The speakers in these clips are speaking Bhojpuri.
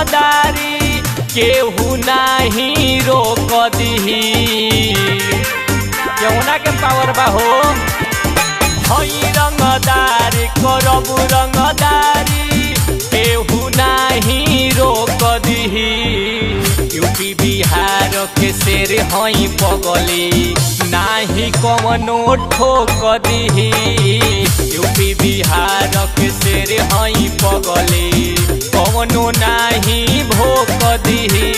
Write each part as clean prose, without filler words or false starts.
रंगदारी केहू नाही रोक दिही। केहुना के पावर बा हो हई रंगदार करबू रंगदारी केहू नाही रोक दिही। यूपी बिहार के शेर हई पगली नाही कवनो ठोक दिही। यूपी बिहार के शेर हई पगली कवनो नाही भोक दिही।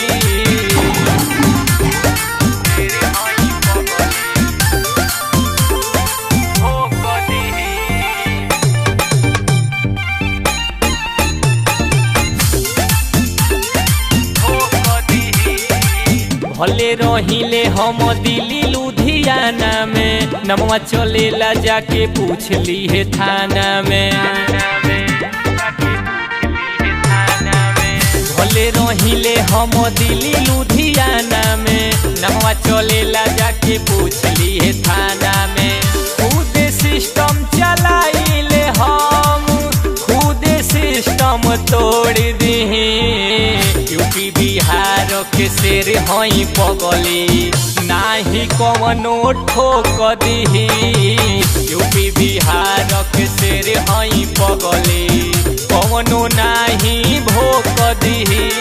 भले रहिले हम दिल्ली लुधियाना में नमवा चलेला जाके पूछ ली है थाना में। भले रहिले हम दिल्ली लुधियाना में नमवा चलेला जाके पूछ ली है थाना में। खुद सिस्टम चलाइले हम खुद सिस्टम तोड़ दिही। यूपी बिहार के शेर हई पगली नाही कवनो ठोक दिही। यूपी बिहार के शेर हई पगली कवनो नाही भोक दिही।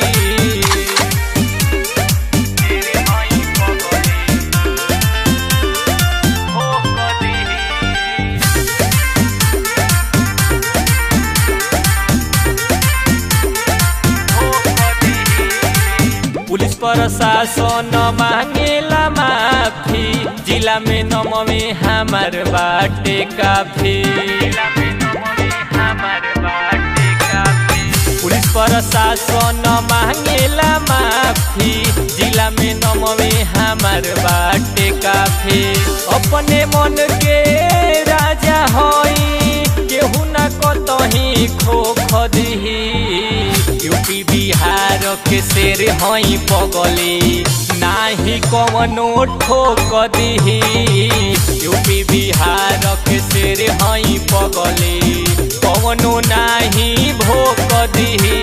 पुलिस प्रशासन मांगेला माफी जिला में नमवे हमार बाटे काफी। पुलिस प्रशासन मांगेला माफी जिला में नमवे हमार बाटे काफी। अपने मन के राजा हई केहू ना कतही खोख दिही। यूपी बिहार के शेर हई पगली नाही कवनो ठोक दिही। यूपी बिहार के शेर हई पगली कवनो नाही भोक दिही।